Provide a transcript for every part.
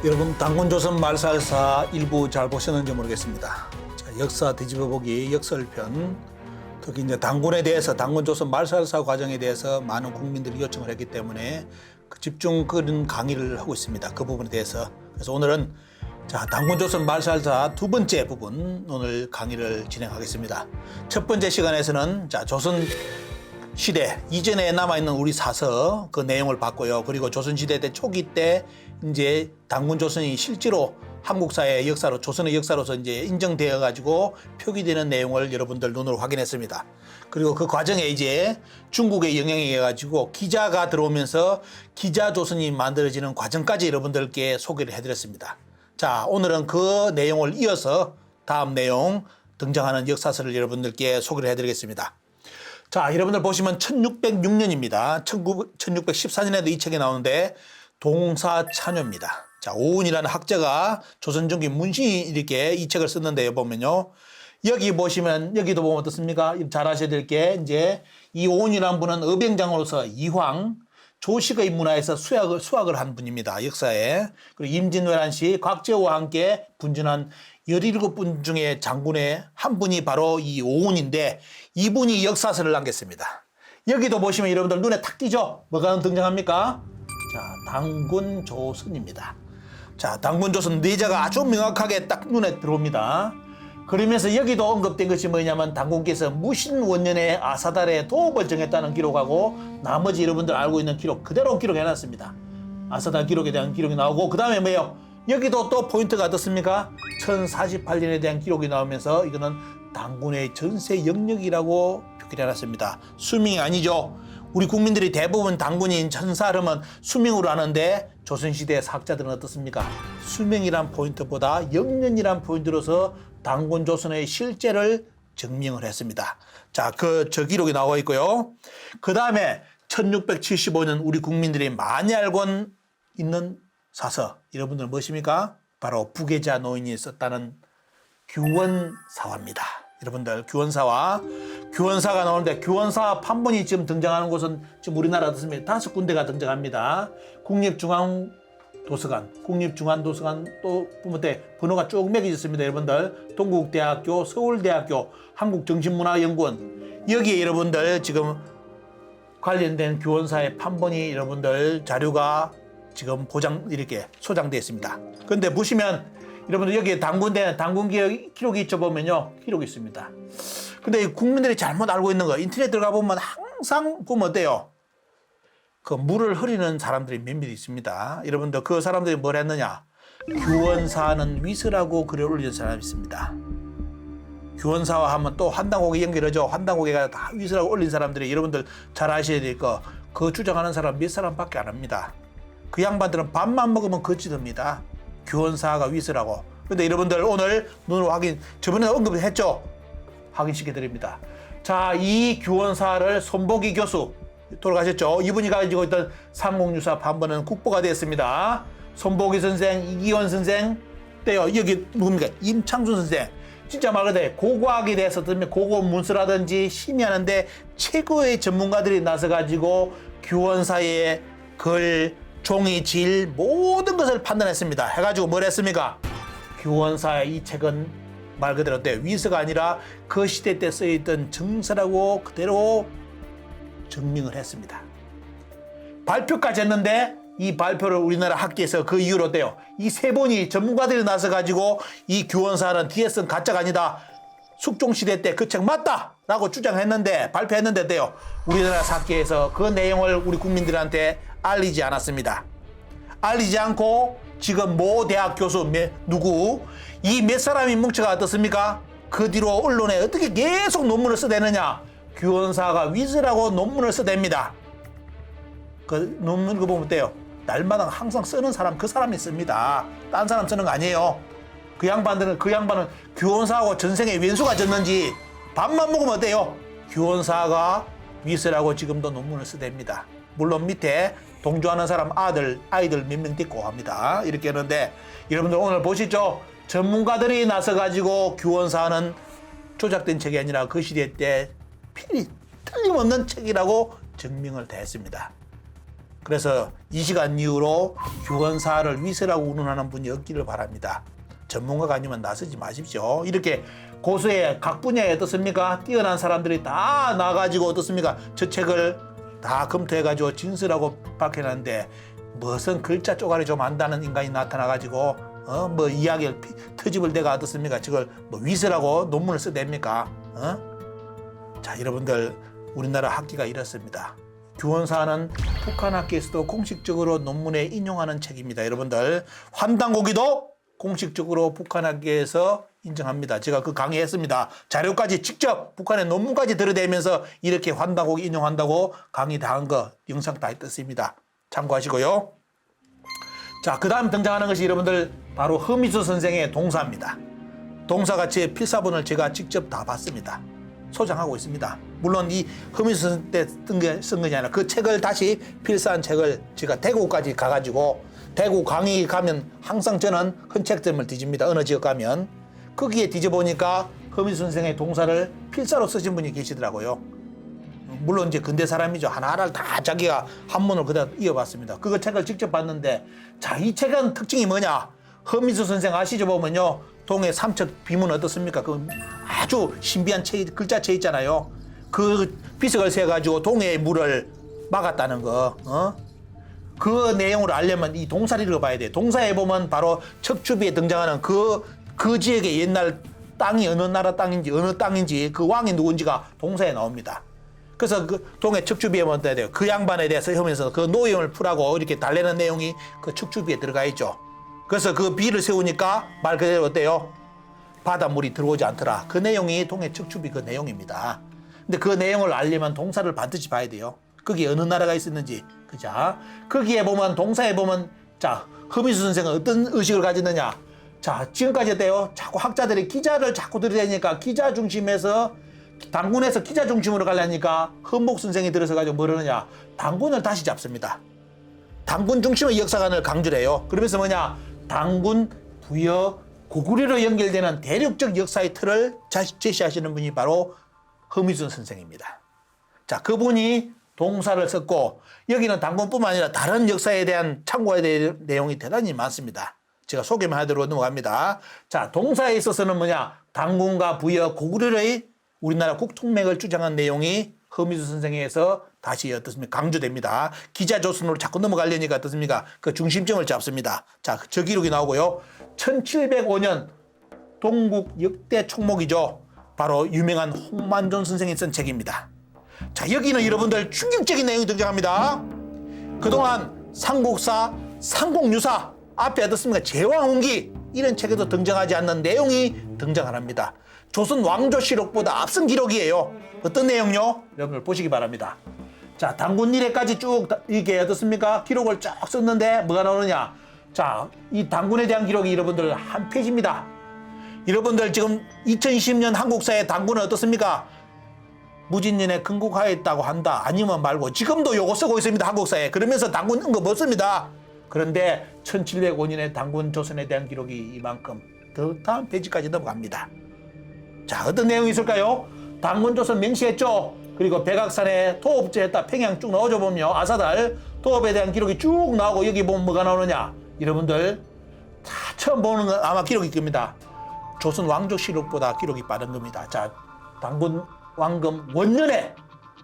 여러분, 당군조선 말살사 일부 잘 보셨는지 모르겠습니다. 자, 역사 뒤집어보기 역설편, 특히 이제 당군에 대해서, 당군조선 말살사 과정에 대해서 많은 국민들이 요청을 했기 때문에 집중 그런 강의를 하고 있습니다. 그 부분에 대해서. 그래서 오늘은 자, 당군조선 말살사 두 번째 부분 오늘 강의를 진행하겠습니다. 첫 번째 시간에서는 자, 조선 시대 이전에 남아있는 우리 사서 그 내용을 봤고요. 그리고 조선시대 때 초기 때 이제 당군조선이 실제로 한국사의 역사로, 조선의 역사로서 이제 인정되어 가지고 표기되는 내용을 여러분들 눈으로 확인했습니다. 그리고 그 과정에 이제 중국의 영향에 의해 가지고 기자가 들어오면서 기자조선이 만들어지는 과정까지 여러분들께 소개를 해드렸습니다. 자, 오늘은 그 내용을 이어서 다음 내용 등장하는 역사서를 여러분들께 소개를 해드리겠습니다. 자, 여러분들 보시면 1606년입니다. 1614년에도 이 책이 나오는데 동사찬요입니다. 자, 오은이라는 학자가 조선종기 문신이 이렇게 이 책을 썼는데요. 보면요. 여기 보시면, 여기도 보면 어떻습니까? 잘 아셔야 될 게, 이제 이 오은이라는 분은 의병장으로서 이황, 조식의 문화에서 수학을 한 분입니다. 역사에. 그리고 임진왜란 시 곽재호와 함께 분전한 17분 중에 장군의 한 분이 바로 이 오은인데, 이분이 역사서를 남겼습니다. 여기도 보시면 여러분들 눈에 탁 띄죠? 뭐가 등장합니까? 자, 당군조선입니다. 자, 당군조선 내자가 아주 명확하게 딱 눈에 들어옵니다. 그러면서 여기도 언급된 것이 뭐냐면 당군께서 무신원년에 아사달에 도읍을 정했다는 기록하고 나머지 여러분들 알고 있는 기록 그대로 기록해놨습니다. 아사달 기록에 대한 기록이 나오고, 그 다음에 뭐예요? 여기도 또 포인트가 어떻습니까? 1048년에 대한 기록이 나오면서 이거는 당군의 전세 영역이라고 표기를 해놨습니다. 수명이 아니죠. 우리 국민들이 대부분 당군인 천사름은 수명으로 아는데 조선시대 학자들은 어떻습니까? 수명이란 포인트보다 영년이란 포인트로서 당군조선의 실제를 증명을 했습니다. 자, 저 기록이 나와 있고요. 그 다음에 1675년 우리 국민들이 많이 알고 있는 사서, 여러분들 무엇입니까? 바로 부계자 노인이 썼다는 규원사화입니다. 여러분들 규원사가 나오는데, 규원사 판본이 지금 등장하는 곳은 지금 우리나라 어떻습니까? 5군데가 등장합니다. 국립중앙도서관 또 보면 번호가 쭉 매겨졌습니다. 여러분들 동국대학교, 서울대학교, 한국정신문화연구원, 여기에 여러분들 지금 관련된 규원사의 판본이 여러분들 자료가 지금 이렇게 소장되어 있습니다. 그런데 보시면 여러분들 여기에 당군 기록이 있죠. 보면요, 기록이 있습니다. 근데 국민들이 잘못 알고 있는 거, 인터넷 들어가 보면 항상 보면 어때요? 그 물을 흐리는 사람들이 몇몇 있습니다. 여러분들 그 사람들이 뭘 했느냐? 규원사는 위서라고 글을 올린 사람이 있습니다. 규원사와 하면 또 환당고개 연결하죠. 환당고개가 다 위서라고 올린 사람들이 여러분들 잘 아셔야 될 거, 그 주장하는 사람 몇 사람밖에 안 합니다. 그 양반들은 밥만 먹으면 거치듭니다. 규원사가 위서라고. 근데 여러분들 오늘 눈으로 저번에 언급을 했죠? 확인시켜 드립니다. 자, 이 규원사를 손보기 교수 돌아가셨죠? 이분이 가지고 있던 3064 판본은 국보가 되었습니다. 손보기 선생, 이기원 선생, 때요. 여기 누굽니까? 임창순 선생. 진짜 말 그대로 고고학에 대해서 들으면 고고 문서라든지 심의하는데 최고의 전문가들이 나서 가지고 규원사의 글, 종이 질 모든 것을 판단했습니다. 해가지고 뭘 했습니까? 규원사의 이 책은 말 그대로 위서가 아니라 그 시대 때 쓰여있던 정서라고 그대로 증명을 했습니다. 발표까지 했는데 이 발표를 우리나라 학계에서 그 이후로 어때요? 이 세 분이 전문가들이 나서 가지고 이 규원사는 뒤에 쓴 가짜가 아니다, 숙종시대 때 그 책 맞다 라고 주장했는데, 발표했는데 어때요? 우리나라 학계에서 그 내용을 우리 국민들한테 알리지 않았습니다. 알리지 않고 지금 모 대학 교수 이 몇 사람이 뭉쳐가 어떻습니까? 그 뒤로 언론에 어떻게 계속 논문을 써대느냐? 규원사가 위서라고 논문을 써댑니다. 그 논문 거 보면 어때요? 날마다 항상 쓰는 사람, 그 사람이 씁니다. 딴 사람 쓰는 거 아니에요. 그 양반은 규원사하고 전생에 왼수가 졌는지 밥만 먹으면 어때요? 규원사가 위서라고 지금도 논문을 써댑니다. 물론 밑에 동조하는 사람 아이들 몇 명 듣고 합니다. 이렇게 하는데, 여러분들 오늘 보시죠? 전문가들이 나서 가지고 규원사는 조작된 책이 아니라 그 시대 때 틀림없는 책이라고 증명을 했습니다. 그래서 이 시간 이후로 교원사를 위세라고 운운하는 분이 없기를 바랍니다. 전문가가 아니면 나서지 마십시오. 이렇게 고수의 각 분야에 어떻습니까? 뛰어난 사람들이 다 나가지고 어떻습니까? 저 책을 다 검토해가지고 진술하고 밝혀놨는데 무슨 글자 쪼가리 좀 안다는 인간이 나타나가지고 뭐 이야기를 트집을 대가 어떻습니까? 저걸 뭐 위세라고 논문을 써댑니까? 자, 여러분들 우리나라 학기가 이렇습니다. 교원사는 북한 학계에서도 공식적으로 논문에 인용하는 책입니다. 여러분들 환단고기도 공식적으로 북한 학계에서 인정합니다. 제가 그 강의했습니다. 자료까지 직접 북한의 논문까지 들여대면서 이렇게 환단고기 인용한다고 강의 다 한 거 영상 다 떴습니다. 참고하시고요. 자, 그 다음 등장하는 것이 여러분들 바로 허미수 선생의 동사입니다. 동사같이 필사본을 제가 직접 다 봤습니다. 소장하고 있습니다. 물론 이 허미수 선생 때 쓴 것이 아니라 그 책을 다시 필사한 책을 제가 대구까지 가가지고 대구 강의 가면 항상 저는 헌책점을 뒤집니다. 어느 지역 가면. 거기에 뒤져보니까 허미수 선생의 동사를 필사로 쓰신 분이 계시더라고요. 물론 이제 근대 사람이죠. 하나하나를 다 자기가 한문을 그대로 이어봤습니다. 그거 책을 직접 봤는데, 자, 이 책은 특징이 뭐냐? 허미수 선생 아시죠? 보면요, 동해 삼척 비문 어떻습니까? 그 아주 신비한 글자체 있잖아요. 그 비석을 세가지고 동해의 물을 막았다는 거. 그 내용을 알려면 이 동사를 읽어봐야 돼. 동사에 보면 바로 척추비에 등장하는 그 지역의 옛날 땅이 어느 나라 땅인지 어느 땅인지 그 왕이 누군지가 동사에 나옵니다. 그래서 그 동해 척추비에 뭐야 돼요. 그 양반에 대해서 하면서 그 노임을 풀하고 이렇게 달래는 내용이 그 척추비에 들어가 있죠. 그래서 그 비를 세우니까 말 그대로 어때요? 바닷물이 들어오지 않더라. 그 내용이 동해 척추비 그 내용입니다. 근데 그 내용을 알려면 동사를 반드시 봐야 돼요. 거기에 어느 나라가 있었는지. 그죠? 거기에 보면 동사에 보면 자, 허미수 선생은 어떤 의식을 가졌느냐? 자, 지금까지 어때요? 자꾸 학자들이 기자를 자꾸 들이대니까 기자 중심에서 당군에서 기자 중심으로 가려니까 헌목 선생이 들어서 가지고 뭐라느냐? 당군을 다시 잡습니다. 당군 중심의 역사관을 강조를 해요. 그러면서 뭐냐? 당군, 부여, 고구려로 연결되는 대륙적 역사의 틀을 제시하시는 분이 바로 허미순 선생입니다. 자, 그분이 동사를 썼고 여기는 당군뿐만 아니라 다른 역사에 대한 참고해야 될 내용이 대단히 많습니다. 제가 소개만 하도록 넘어갑니다. 자, 동사에 있어서는 뭐냐? 당군과 부여, 고구려의 우리나라 국통맥을 주장한 내용이 허미수 선생에서 다시 어떻습니까? 강조됩니다. 기자 조선으로 자꾸 넘어가려니까 어떻습니까? 그 중심점을 잡습니다. 자, 저 기록이 나오고요. 1705년 동국 역대 총목이죠. 바로 유명한 홍만존 선생이 쓴 책입니다. 자, 여기는 여러분들 충격적인 내용이 등장합니다. 그동안 삼국사, 삼국유사 앞에 어떻습니까? 제왕홍기 이런 책에도 등장하지 않는 내용이 등장합니다. 조선 왕조실록보다 앞선 기록이에요. 어떤 내용요? 여러분들 보시기 바랍니다. 자, 당군 이래까지 쭉 이게 어떻습니까? 기록을 쫙 썼는데 뭐가 나오느냐? 자, 이 당군에 대한 기록이 여러분들 한 페이지입니다. 여러분들 지금 2020년 한국사의 당군은 어떻습니까? 무진년에 건국하였다고 한다. 아니면 말고 지금도 요거 쓰고 있습니다. 한국사에. 그러면서 당군 은거 못 씁니다. 그런데 1705년에 당군 조선에 대한 기록이 이만큼 더 다음 페이지까지 넘어갑니다. 자, 어떤 내용이 있을까요? 당군 조선 명시했죠. 그리고 백악산에 토업제했다. 평양 쭉 넣어줘 보면 아사달 토업에 대한 기록이 쭉 나오고 여기 보면 뭐가 나오느냐? 여러분들 다 처음 보는 건 아마 기록일 겁니다. 조선 왕조실록보다 기록이 빠른 겁니다. 자, 당군 왕금 원년에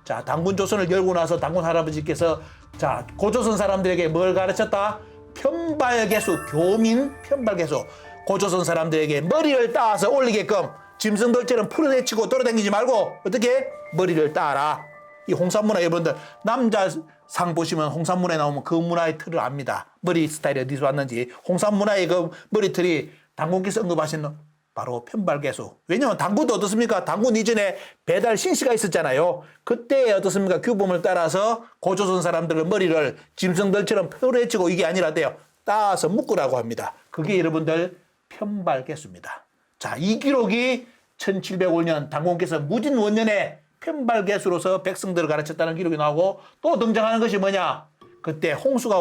자, 당군 조선을 열고 나서 당군 할아버지께서 자, 고조선 사람들에게 뭘 가르쳤다? 편발개수, 교민 편발개수. 고조선 사람들에게 머리를 따서 올리게끔 짐승들처럼 풀어내치고 돌아다니지 말고 어떻게? 머리를 따라. 이 홍산문화 여러분들 남자상 보시면 홍산문화에 나오면 그 문화의 틀을 압니다. 머리 스타일이 어디서 왔는지. 홍산문화의 그 머리틀이 당군께서 언급하시는 바로 편발개수. 왜냐하면 당군도 어떻습니까? 당군 이전에 배달 신씨가 있었잖아요. 그때 어떻습니까? 규범을 따라서 고조선 사람들의 머리를 짐승들처럼 풀어내치고 이게 아니라 돼요. 따서 묶으라고 합니다. 그게 여러분들 편발개수입니다. 자, 이 기록이 1705년 당군께서 무진 원년에 편발개수로서 백성들을 가르쳤다는 기록이 나오고 또 등장하는 것이 뭐냐? 그때 홍수가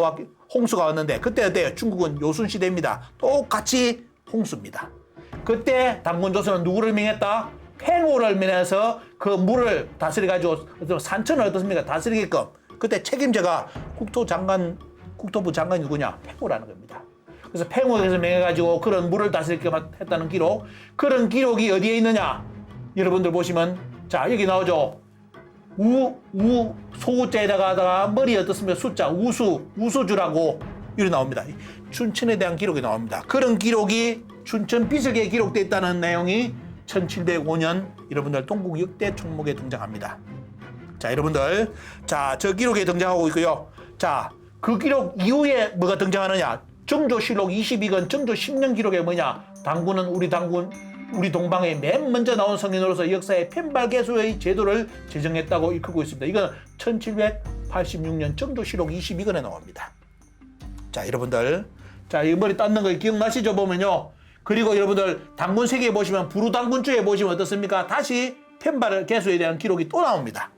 왔는데 그때 어때요? 중국은 요순시대입니다. 똑같이 홍수입니다. 그때 당군조선은 누구를 명했다? 팽호를 명해서 그 물을 다스려가지고 산천을 어떻습니까? 다스리게끔 그때 책임자가 국토부 장관이 누구냐? 팽우라는 겁니다. 그래서 팽우에서 명해가지고 그런 물을 다스리게 했다는 기록. 그런 기록이 어디에 있느냐? 여러분들 보시면 자 여기 나오죠. 소자에다가 머리 어떻습니까? 숫자 우수주라고 이렇게 나옵니다. 춘천에 대한 기록이 나옵니다. 그런 기록이 춘천 비석에 기록되어 있다는 내용이 1705년 여러분들 동국 역대 총목에 등장합니다. 자 여러분들 자 저 기록에 등장하고 있고요. 자 그 기록 이후에 뭐가 등장하느냐? 정조실록 22권 정조 10년 기록에 뭐냐? 당군은 우리 동방에 맨 먼저 나온 성인으로서 역사의 편발개수의 제도를 제정했다고 일컫고 있습니다. 이건 1786년 정조실록 22권에 나옵니다. 자 여러분들 자 이 머리 땄는 거 기억나시죠? 보면요. 그리고 여러분들 당군 세계에 보시면 부루당군주에 보시면 어떻습니까? 다시 편발개수에 대한 기록이 또 나옵니다.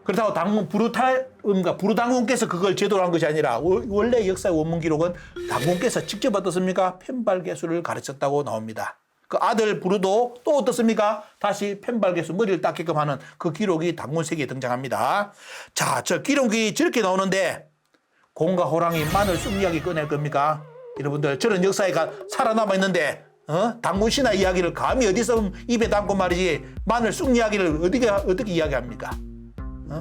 그렇다고 부루당군께서 그걸 제도로 한 것이 아니라 원래 역사의 원문 기록은 당군께서 직접 어떻습니까? 편발개수를 가르쳤다고 나옵니다. 그 아들 부루도 또 어떻습니까? 다시 편발개수 머리를 닦게끔 하는 그 기록이 당군세계에 등장합니다. 자, 저 기록이 저렇게 나오는데 공과 호랑이 마늘 쑥 이야기 꺼낼 겁니까? 여러분들 저런 역사에 살아남아 있는데 당군 신화 이야기를 감히 어디서 입에 담고 말이지 마늘 쑥 이야기를 어떻게 이야기합니까?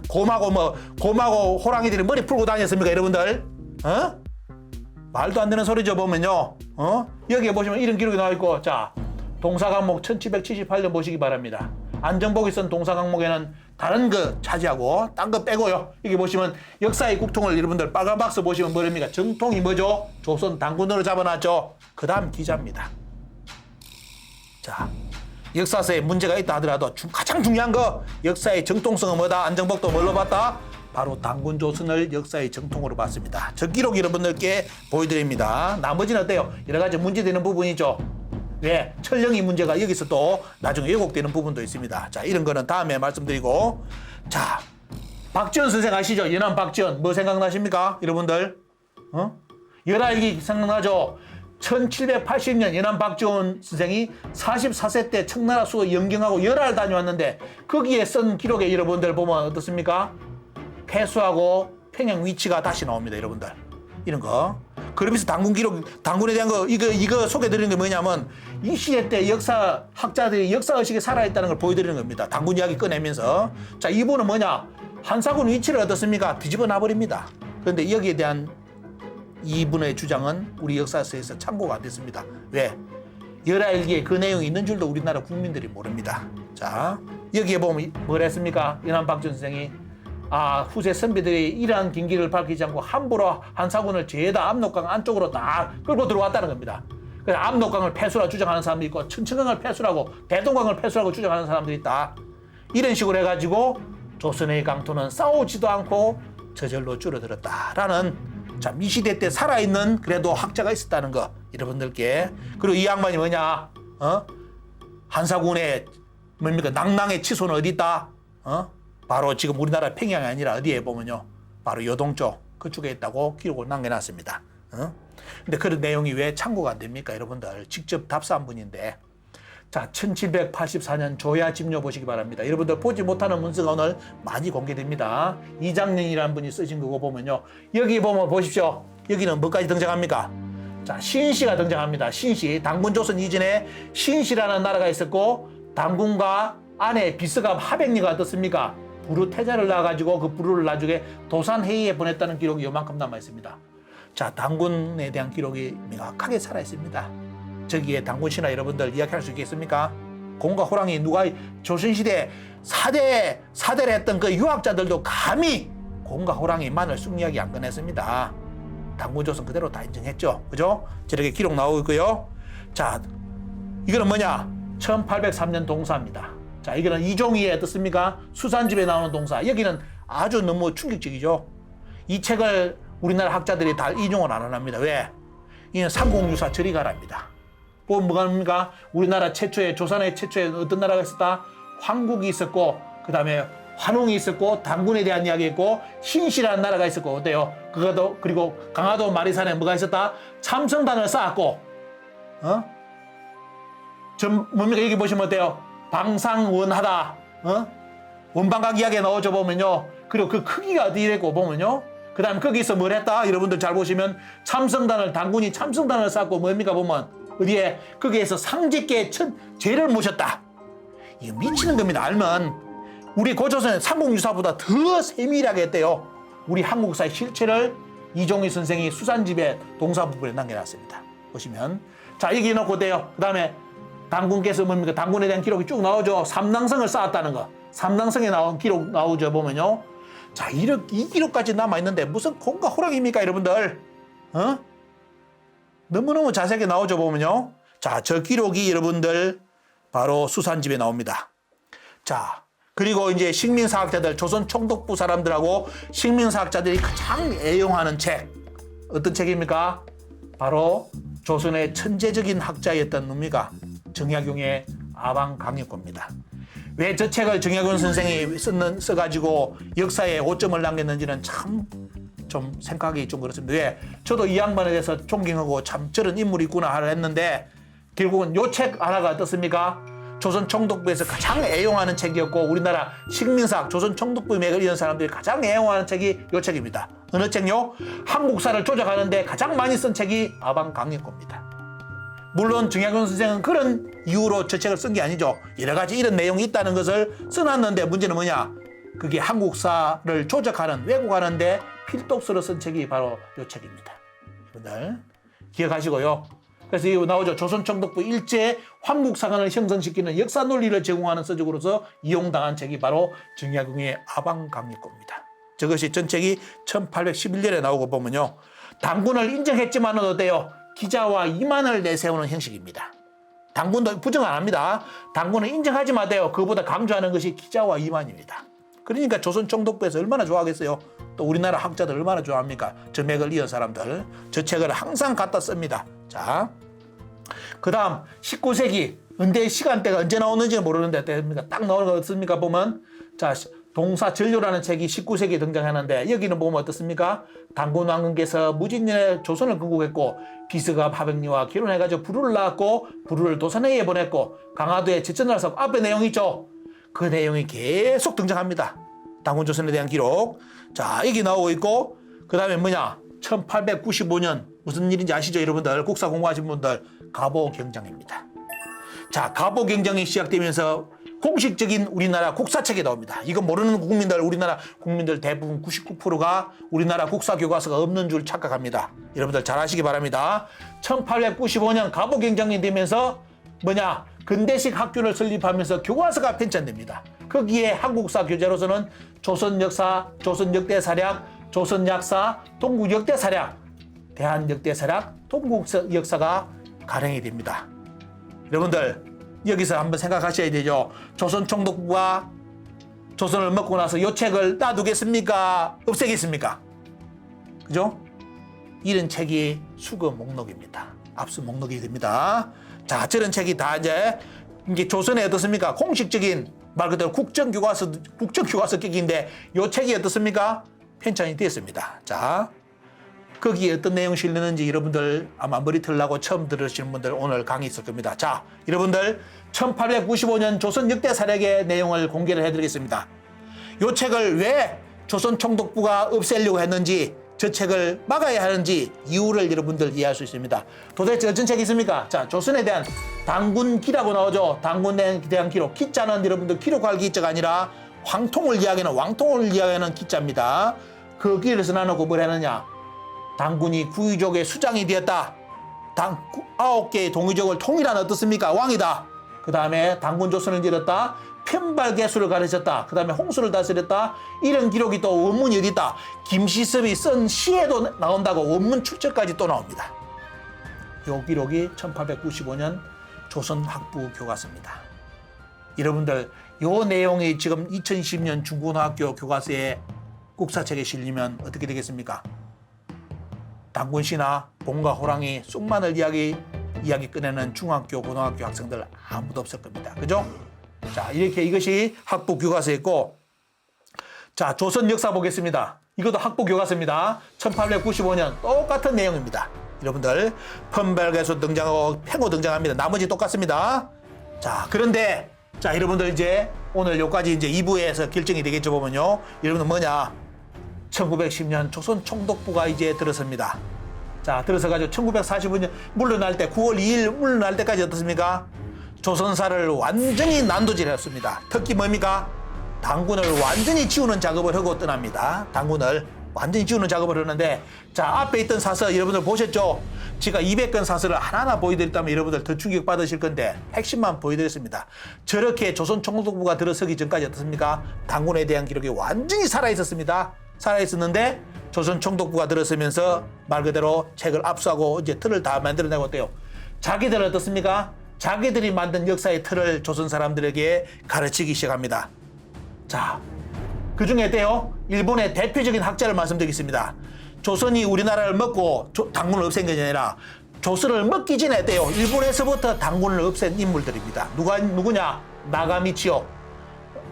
곰하고 호랑이들이 머리 풀고 다녔습니까, 여러분들? 말도 안 되는 소리죠, 보면요. 여기에 보시면 이런 기록이 나와 있고, 자, 동사강목 1778년 보시기 바랍니다. 안정복이 쓴 동사강목에는 다른 거 차지하고, 딴 거 빼고요. 여기 보시면 역사의 국통을 여러분들 빨간 박스 보시면 뭐랍니까? 정통이 뭐죠? 조선 당군으로 잡아놨죠. 그 다음 기자입니다. 자. 역사서에 문제가 있다 하더라도 가장 중요한 거 역사의 정통성은 뭐다? 안정복도 뭘로 봤다? 바로 당군 조선을 역사의 정통으로 봤습니다. 저 기록 여러분들께 보여드립니다. 나머지는 어때요? 여러 가지 문제되는 부분이죠. 왜? 철령이 문제가 여기서 또 나중에 왜곡되는 부분도 있습니다. 자, 이런 거는 다음에 말씀드리고 자, 박지원 선생 아시죠? 연암 박지원 뭐 생각나십니까? 여러분들? 열알기 생각나죠? 1780년 연암 박지원 선생이 44세 때 청나라 수도 영경하고 열알 다녀왔는데 거기에 쓴 기록에 여러분들 보면 어떻습니까? 폐수하고 평양 위치가 다시 나옵니다. 여러분들 이런 거 그러면서 당군에 대한 거 이거 소개드리는 게 뭐냐면 이 시대 때 역사학자들이 역사의식이 살아있다는 걸 보여드리는 겁니다. 당군 이야기 꺼내면서 자 이분은 뭐냐 한사군 위치를 어떻습니까? 뒤집어 놔버립니다. 그런데 여기에 대한 이분의 주장은 우리 역사서에서 참고가 안 됐습니다. 왜? 열알기에 그 내용이 있는 줄도 우리나라 국민들이 모릅니다. 자, 여기에 보면 뭘 했습니까? 연암 박지원 선생이 후세 선비들이 이러한 긴기를 밝히지 않고 함부로 한사군을 죄다 압록강 안쪽으로 다 끌고 들어왔다는 겁니다. 그래서 압록강을 폐수라 주장하는 사람도 있고 천천강을 폐수라고 대동강을 폐수라고 주장하는 사람들이 있다. 이런 식으로 해가지고 조선의 강토는 싸우지도 않고 저절로 줄어들었다라는 자, 이 시대 때 살아있는 그래도 학자가 있었다는 거 여러분들께 그리고 이 양반이 뭐냐 한사군의 뭡니까 낭낭의 치소는 어디 있다 바로 지금 우리나라 평양이 아니라 어디에 보면요 바로 요동 쪽 그쪽에 있다고 기록을 남겨놨습니다. 근데 그런 내용이 왜 참고가 안 됩니까 여러분들 직접 답사한 분인데 자 1784년 조야집료 보시기 바랍니다. 여러분들 보지 못하는 문서가 오늘 많이 공개됩니다. 이장년이라는 분이 쓰신 거고 보면요 여기 보면 보십시오. 여기는 뭐까지 등장합니까? 자 신시가 등장합니다. 신시 당군 조선 이전에 신시라는 나라가 있었고 당군과 안에 비스가 하백리가 어떻습니까? 부루 태자를 낳아가지고 그 부루를 나중에 도산회의에 보냈다는 기록이 요만큼 남아 있습니다. 자 당군에 대한 기록이 명확하게 살아 있습니다. 저기에 당군 신화 여러분들 이야기할 수 있겠습니까? 곰과 호랑이 누가 조선시대 4대를 했던 그 유학자들도 감히 곰과 호랑이 마늘 쑥 이야기 안 꺼냈습니다. 당군 조선 그대로 다 인정했죠. 그죠? 저렇게 기록 나오고 있고요. 자, 이거는 뭐냐? 1803년 동사입니다. 자, 이거는 이종희의 어떻습니까? 수산집에 나오는 동사. 여기는 아주 너무 충격적이죠. 이 책을 우리나라 학자들이 다 인용을 안 합니다. 왜? 이는 삼공유사 저리가라입니다. 뭐가 뭡니까? 우리나라 최초의 조선의 최초의 어떤 나라가 있었다? 황국이 있었고 그 다음에 환웅이 있었고 당군에 대한 이야기 있고 신시라는 나라가 있었고 어때요? 그것도 그리고 강화도 마리산에 뭐가 있었다? 참성단을 쌓았고 뭡니까? 여기 보시면 어때요? 방상원하다 원방각 이야기가 나오죠 보면요. 그리고 그 크기가 어디 되고 보면요. 그 다음에 거기서 뭘 했다? 여러분들 잘 보시면 참성단을 당군이 참성단을 쌓고 뭡니까 보면 어디에 거기에서 상제께 죄를 모셨다. 이거 미치는 겁니다. 알면 우리 고조선의 삼국유사보다 더 세밀하게 했대요. 우리 한국사의 실체를 이종희 선생이 수산집에 동사부분에 남겨놨습니다. 보시면 자 여기 놓고 돼요. 그 다음에 당군께서 뭡니까? 당군에 대한 기록이 쭉 나오죠. 삼당성을 쌓았다는 거. 삼당성에 나온 기록 나오죠 보면요. 자 이 기록까지 남아있는데 무슨 공과 호락입니까 여러분들? 너무너무 자세하게 나오죠 보면요. 자 저 기록이 여러분들 바로 수산집에 나옵니다. 자 그리고 이제 식민사학자들, 조선 총독부 사람들하고 식민사학자들이 가장 애용하는 책. 어떤 책입니까? 바로 조선의 천재적인 학자였던 뭡니까? 정약용의 아방강역고입니다. 왜 저 책을 정약용 선생이 써가지고 역사에 오점을 남겼는지는 참 좀 생각이 좀 그렇습니다. 왜? 저도 이 양반에 대해서 존경하고 참 저런 인물이 있구나 하려 했는데 결국은 요 책 하나가 어떻습니까? 조선 총독부에서 가장 애용하는 책이었고 우리나라 식민사학, 조선 총독부 맥을 이은 사람들이 가장 애용하는 책이 이 책입니다. 어느 책요? 한국사를 조작하는데 가장 많이 쓴 책이 아방강역고입니다. 물론 정약용 선생은 그런 이유로 저 책을 쓴 게 아니죠. 여러 가지 이런 내용이 있다는 것을 써놨는데 문제는 뭐냐? 그게 한국사를 조작하는, 왜곡하는데 필독서로 쓴 책이 바로 이 책입니다. 여러분들 기억하시고요. 그래서 이거 나오죠. 조선총독부 일제 황국사관을 형성시키는 역사 논리를 제공하는 서적으로서 이용당한 책이 바로 정약용의 아방강역고입니다. 저것이 전책이 1811년에 나오고 보면요. 당군을 인정했지만은 어때요? 기자와 이만을 내세우는 형식입니다. 당군도 부정 안 합니다. 당군은 인정하지 마세요. 그보다 강조하는 것이 기자와 이만입니다. 그러니까 조선총독부에서 얼마나 좋아하겠어요. 또 우리나라 학자들 얼마나 좋아합니까? 저 맥을 이은 사람들. 저 책을 항상 갖다 씁니다. 자, 그 다음 19세기 은대 시간대가 언제 나오는지 모르는데 딱 나오는 거 어떻습니까? 보면 자 동사전료라는 책이 19세기에 등장하는데 여기는 보면 어떻습니까? 당군 왕건께서 무진년에 조선을 건국했고 비스가 하백리와 결혼해가지고 부르를 낳았고 부르를 도산에게 보냈고 강화도에 제천나라서 앞에 내용 있죠? 그 내용이 계속 등장합니다. 당군 조선에 대한 기록. 자 여기 나오고 있고 그 다음에 뭐냐? 1895년 무슨 일인지 아시죠 여러분들? 국사 공부하신 분들 갑오경정입니다. 자 갑오경정이 시작되면서 공식적인 우리나라 국사책이 나옵니다. 이거 모르는 국민들 우리나라 국민들 대부분 99%가 우리나라 국사 교과서가 없는 줄 착각합니다. 여러분들 잘 아시기 바랍니다. 1895년 갑오경정이 되면서 뭐냐 근대식 학교를 설립하면서 교과서가 편찬됩니다. 거기에 한국사 교재로서는 조선역사, 조선역대사략, 조선약사, 동국역대사략, 대한역대사략, 동국역사가 발행이 됩니다. 여러분들 여기서 한번 생각하셔야 되죠. 조선 총독부가 조선을 먹고 나서 이 책을 놔두겠습니까? 없애겠습니까? 그죠? 이런 책이 수거 목록입니다. 압수 목록이 됩니다. 자, 저런 책이 다 이제 조선에 어떻습니까? 공식적인 말 그대로 국정교과서격인데 이 책이 어떻습니까? 편찬이 되었습니다. 자, 거기에 어떤 내용이 실리는지 여러분들 아마 머리 털라고 처음 들으시는 분들 오늘 강의 있을 겁니다. 자, 여러분들 1895년 조선 역대사략의 내용을 공개를 해드리겠습니다. 이 책을 왜 조선 총독부가 없애려고 했는지 저 책을 막아야 하는지 이유를 여러분들 이해할 수 있습니다. 도대체 어떤 책이 있습니까? 자, 조선에 대한 당군기라고 나오죠. 당군에 대한 기록. 기자는 여러분들 기록할 기자가 아니라 왕통을 이야기하는 기자입니다. 그 길에서 나누고 뭘 하느냐? 당군이 구의족의 수장이 되었다. 9개의 동의족을 통일한 어떻습니까? 왕이다. 그 다음에 당군 조선을 이뤘다. 편발개수를 가르쳤다. 그 다음에 홍수를 다스렸다. 이런 기록이 또 원문이 어디 있다. 김시섭이 쓴 시에도 나온다고 원문 출처까지 또 나옵니다. 이 기록이 1895년 조선학부 교과서입니다. 여러분들 이 내용이 지금 2020년 중고등학교 교과서에 국사책에 실리면 어떻게 되겠습니까? 당군시나 봄과 호랑이 쑥만을 이야기 꺼내는 중학교, 고등학교 학생들 아무도 없을 겁니다. 그죠? 자, 이렇게 이것이 학부 교과서였고, 자, 조선 역사 보겠습니다. 이것도 학부 교과서입니다. 1895년 똑같은 내용입니다. 여러분들, 편발개수 등장하고 팽호 등장합니다. 나머지 똑같습니다. 자, 그런데 자, 여러분들 이제 오늘 여기까지 이제 2부에서 결정이 되겠죠, 보면요. 여러분들 뭐냐? 1910년 조선 총독부가 이제 들어섭니다. 자, 들어서가지고 1945년 물러날 때 9월 2일 물러날 때까지 어떻습니까? 조선사를 완전히 난도질했습니다. 특히 뭡니까? 당군을 완전히 지우는 작업을 하고 떠납니다. 당군을 완전히 지우는 작업을 하는데, 자, 앞에 있던 사서 여러분들 보셨죠? 제가 200건 사서를 하나하나 보여드렸다면 여러분들 더 충격 받으실 건데 핵심만 보여드렸습니다. 저렇게 조선 총독부가 들어서기 전까지 어떻습니까? 당군에 대한 기록이 완전히 살아있었습니다. 살아있었는데 조선 총독부가 들어서면서 말 그대로 책을 압수하고 이제 틀을 다 만들어내고 어때요? 자기들은 어떻습니까? 자기들이 만든 역사의 틀을 조선 사람들에게 가르치기 시작합니다. 자, 그 중에 어때요? 일본의 대표적인 학자를 말씀드리겠습니다. 조선이 우리나라를 먹고 당군을 없앤 게 아니라 조선을 먹기 전에 어때요? 일본에서부터 당군을 없앤 인물들입니다. 누구냐? 나가미치요.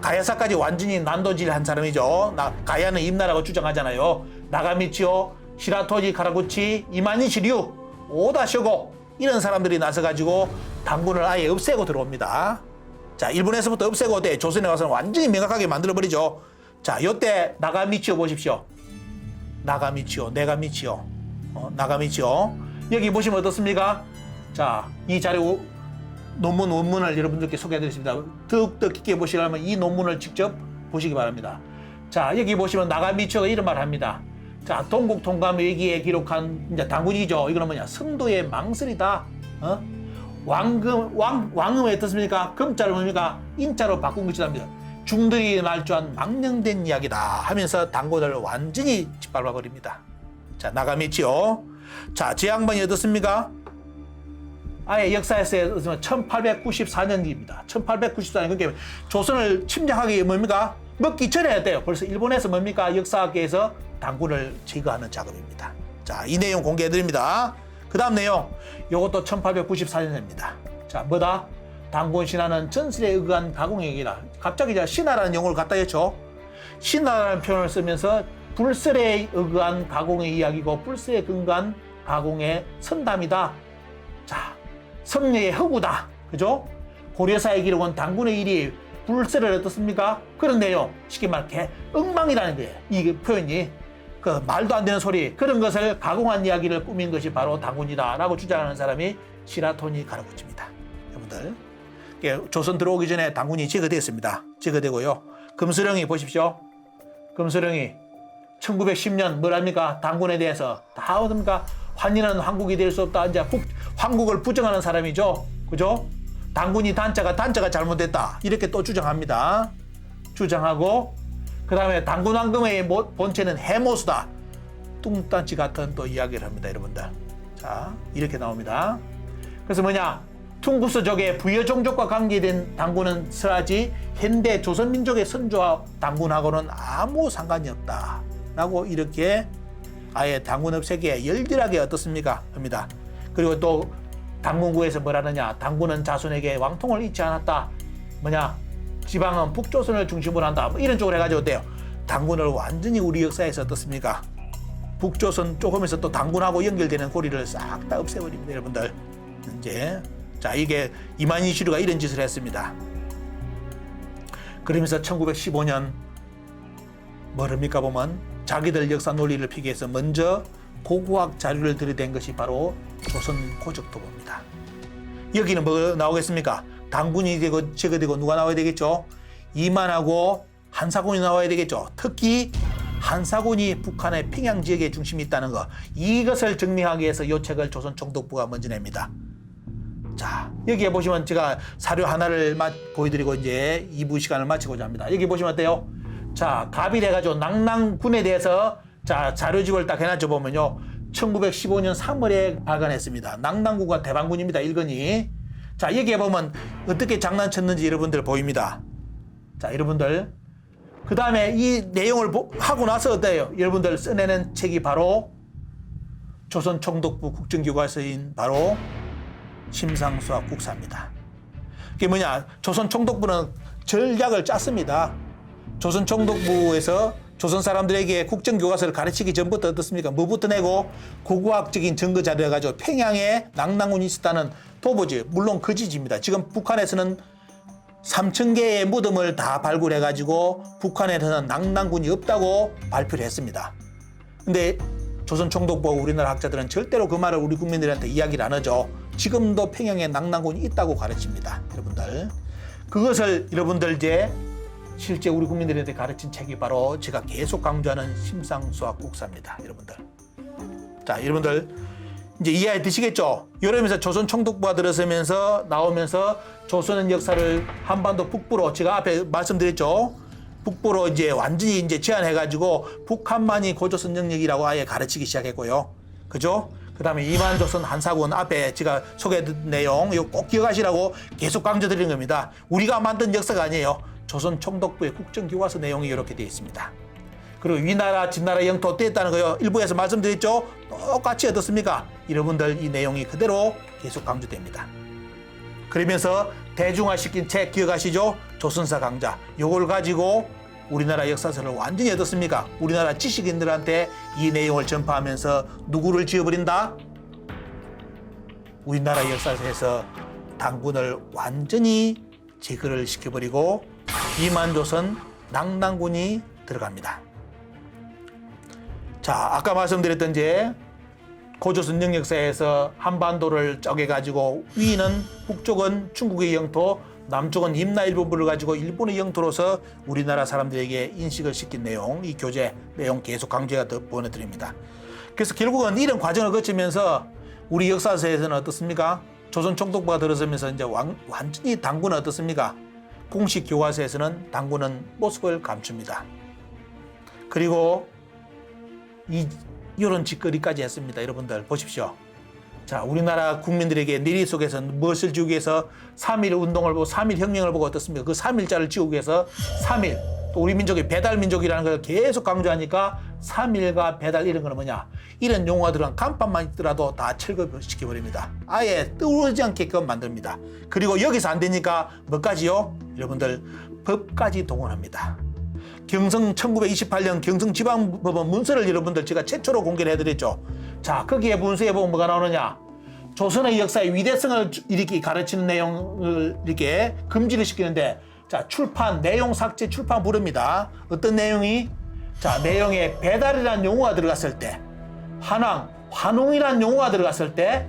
가야사까지 완전히 난도질한 사람이죠. 가야는 임나라고 주장하잖아요. 나가미치요, 시라토지 카라구치, 이마니시류, 오다쇼고 이런 사람들이 나서가지고 당군을 아예 없애고 들어옵니다. 자, 일본에서부터 없애고 어때? 조선에 와서는 완전히 명확하게 만들어버리죠. 자, 요때 나가미치요 보십시오. 나가미치요, 내가미치요, 나가미치요. 여기 보시면 어떻습니까? 자, 이 자료 원문을 여러분들께 소개해드리겠습니다. 더욱더 깊게 보시려면 이 논문을 직접 보시기 바랍니다. 자, 여기 보시면 나가미치요가 이런 말을 합니다. 자, 동국통감위기에 기록한 이제 당군이죠. 이거는 뭐냐? 선도의 망설이다. 왕음에 어떻습니까? 금자를 뭡니까? 인자로 바꾼 것이랍니다. 중들이 말조한 망령된 이야기다 하면서 당군을 완전히 짓밟아버립니다. 자, 나가미치요. 자, 제 양반이 어떻습니까? 아예 역사에서 1894년입니다. 1894년. 그게 조선을 침략하기 뭡니까? 먹기 전에 했대요. 벌써 일본에서 뭡니까? 역사학계에서 당군을 제거하는 작업입니다. 자, 이 내용 공개해드립니다. 그 다음 내용. 이것도 1894년입니다. 자, 뭐다? 당군 신화는 전설에 의한 가공얘기다. 갑자기 신화라는 용어를 갖다 했죠. 신화라는 표현을 쓰면서 불설에 의한 가공의 이야기고 불설에 근거한 가공의 선담이다. 자, 섭리의 허구다. 그죠? 고려사의 기록은 당군의 일이 불설을 어떻습니까? 그런 내용. 쉽게 말해 엉망이라는 거예요. 이 표현이. 그 말도 안 되는 소리. 그런 것을 가공한 이야기를 꾸민 것이 바로 당군이다. 라고 주장하는 사람이 시라토니 카라구치입니다. 여러분들. 조선 들어오기 전에 당군이 제거됐습니다. 제거되고요. 금수령이 보십시오. 금수령이 1910년 뭐랍니까? 당군에 대해서 다 어떤가? 환인은 황국이 될 수 없다. 이제 황국을 부정하는 사람이죠. 그죠? 당군이 단자가 잘못됐다. 이렇게 또 주장합니다. 주장하고 그 다음에 당군 황금의 본체는 해모수다. 뚱딴지 같은 또 이야기를 합니다. 여러분들. 자, 이렇게 나옵니다. 그래서 뭐냐? 퉁구스족의 부여 종족과 관계된 당군은 설하지 현대 조선민족의 선조와 당군하고는 아무 상관이 없다. 라고 이렇게 아예 당군 없애기에 열렬하게 어떻습니까? 합니다. 그리고 또 당군구에서 뭐라느냐? 당군은 자손에게 왕통을 잊지 않았다. 뭐냐? 지방은 북조선을 중심으로 한다. 뭐 이런 쪽으로 해가지고 어때요? 당군을 완전히 우리 역사에서 어떻습니까? 북조선 조금에서 또 당군하고 연결되는 고리를 싹 다 없애버립니다. 여러분들. 이제 자, 이게 이만희시류가 이런 짓을 했습니다. 그러면서 1915년 뭐랍니까 보면 자기들 역사 논리를 피기 위해서 먼저 고고학 자료를 들이댄 것이 바로 조선 고적도보입니다. 여기는 뭐 나오겠습니까? 당군이 되고 제거되고 누가 나와야 되겠죠? 이만하고 한사군이 나와야 되겠죠? 특히 한사군이 북한의 평양 지역에 중심이 있다는 거, 이것을 증명하기 위해서 이 책을 조선 총독부가 먼저 냅니다. 자, 여기에 보시면 제가 사료 하나를 보여드리고 이제 2부 시간을 마치고자 합니다. 여기 보시면 어때요? 자, 갑일해가지고 낙랑군에 대해서 자, 자료집을 딱 해놨죠. 보면요. 1915년 3월에 발간했습니다. 낙랑군과 대방군입니다. 1권이. 자, 여기에 보면 어떻게 장난쳤는지 여러분들 보입니다. 자, 여러분들. 그 다음에 이 내용을 하고 나서 어때요? 여러분들 써내는 책이 바로 조선 총독부 국정교과서인 바로 심상수와 국사입니다. 그게 뭐냐? 조선 총독부는 전략을 짰습니다. 조선 총독부에서 조선 사람들에게 국정교과서를 가르치기 전부터 어떻습니까? 뭐부터 내고 고고학적인 증거 자료를 가지고 평양에 낙랑군이 있었다는 도보지, 물론 거짓입니다. 지금 북한에서는 3,000개의 무덤을 다 발굴해가지고 북한에서는 낭낭군이 없다고 발표를 했습니다. 근데 조선총독부 우리나라 학자들은 절대로 그 말을 우리 국민들한테 이야기를 안 하죠. 지금도 평양에 낭낭군이 있다고 가르칩니다. 여러분들. 그것을 여러분들 이제 실제 우리 국민들한테 가르친 책이 바로 제가 계속 강조하는 심상수학 국사입니다. 여러분들. 자, 여러분들 이제 이해 되시겠죠? 이러면서 조선 총독부가 들어서면서 나오면서 조선의 역사를 한반도 북부로 제가 앞에 말씀드렸죠. 북부로 이제 완전히 이제 제한해가지고 북한만이 고조선 영역이라고 아예 가르치기 시작했고요. 그죠? 그 다음에 이만조선 한사군 앞에 제가 소개해드린 내용 이거 꼭 기억하시라고 계속 강조드리는 겁니다. 우리가 만든 역사가 아니에요. 조선 총독부의 국정교과서 내용이 이렇게 되어 있습니다. 그리고 위나라, 진나라 영토 떼었다는 거요. 일부에서 말씀드렸죠. 똑같이 어떻습니까? 여러분들 이 내용이 그대로 계속 강조됩니다. 그러면서 대중화시킨 책 기억하시죠? 조선사 강좌. 요걸 가지고 우리나라 역사서를 완전히 어떻습니까? 우리나라 지식인들한테 이 내용을 전파하면서 누구를 지어버린다? 우리나라 역사에서 당군을 완전히 제거를 시켜버리고 이만조선 낭낭군이 들어갑니다. 자, 아까 말씀드렸던 이제 고조선 영역사에서 한반도를 쪼개가지고 위는 북쪽은 중국의 영토, 남쪽은 임나 일부분을 가지고 일본의 영토로서 우리나라 사람들에게 인식을 시킨 내용, 이 교재 내용 계속 강조해 보내드립니다. 그래서 결국은 이런 과정을 거치면서 우리 역사서에서는 어떻습니까? 조선 총독부가 들어서면서 이제 완전히 당군은 어떻습니까? 공식 교과서에서는 당군은 모습을 감춥니다. 그리고 이런 짓거리까지 했습니다. 여러분들 보십시오. 자, 우리나라 국민들에게 내리 속에서 무엇을 지우기 위해서 3.1 운동을 보고 3.1 혁명을 보고 어떻습니까? 그 3.1자를 지우기 위해서 3.1, 또 우리 민족이 배달민족이라는 걸 계속 강조하니까 3.1과 배달 이런 거는 뭐냐? 이런 용어들은 간판만 있더라도 다 철거시켜버립니다. 아예 떠오르지 않게끔 만듭니다. 그리고 여기서 안 되니까 뭐까지요? 여러분들 법까지 동원합니다. 경성 1928년 경성지방법원 문서를 여러분들 제가 최초로 공개를 해드렸죠. 자, 거기에 문서에 보면 뭐가 나오느냐? 조선의 역사의 위대성을 이렇게 가르치는 내용을 이렇게 금지를 시키는데, 자, 출판, 내용 삭제, 출판 부릅니다. 어떤 내용이? 자, 내용에 배달이라는 용어가 들어갔을 때, 한왕, 환웅이라는 용어가 들어갔을 때,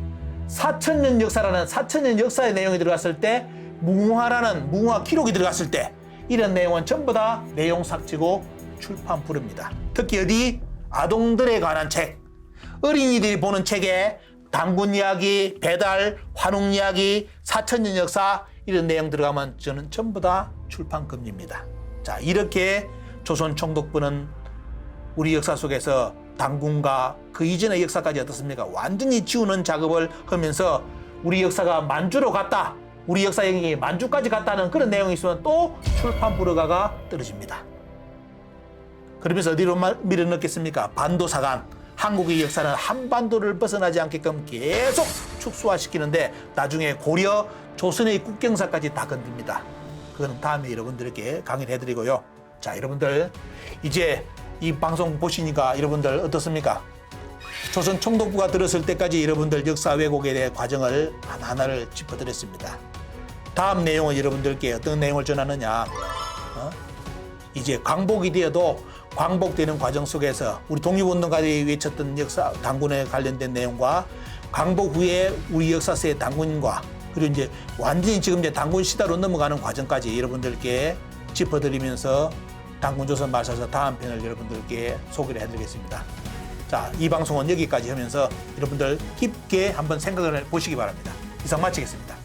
4,000년 역사라는 4,000년 역사의 내용이 들어갔을 때, 무화라는 무화 기록이 들어갔을 때, 이런 내용은 전부 다 내용 삭제고 출판 부릅니다. 특히 어디? 아동들에 관한 책, 어린이들이 보는 책에 당군 이야기, 배달, 환웅 이야기, 4,000년 역사 이런 내용 들어가면 저는 전부 다 출판 금지입니다. 자, 이렇게 조선 총독부는 우리 역사 속에서 당군과 그 이전의 역사까지 어떻습니까? 완전히 지우는 작업을 하면서 우리 역사가 만주로 갔다, 우리 역사 영역이 만주까지 갔다는 그런 내용이 있으면 또 출판 불허가가 떨어집니다. 그러면서 어디로 밀어넣겠습니까? 반도사관. 한국의 역사는 한반도를 벗어나지 않게끔 계속 축소화시키는데 나중에 고려 조선의 국경사까지 다 건듭니다. 그건 다음에 여러분들에게 강의를 해드리고요. 자, 여러분들 이제 이 방송 보시니까 여러분들 어떻습니까? 조선 총독부가 들었을 때까지 여러분들 역사 왜곡에 대해 과정을 하나하나를 짚어드렸습니다. 다음 내용은 여러분들께 어떤 내용을 전하느냐? 이제 광복이 되어도 광복되는 과정 속에서 우리 독립운동가들이 외쳤던 역사 당군에 관련된 내용과 광복 후에 우리 역사서의 당군과 그리고 이제 완전히 지금 이제 당군 시대로 넘어가는 과정까지 여러분들께 짚어드리면서 당군조선 말사서 다음 편을 여러분들께 소개를 해드리겠습니다. 자, 이 방송은 여기까지 하면서 여러분들 깊게 한번 생각을 해보시기 바랍니다. 이상 마치겠습니다.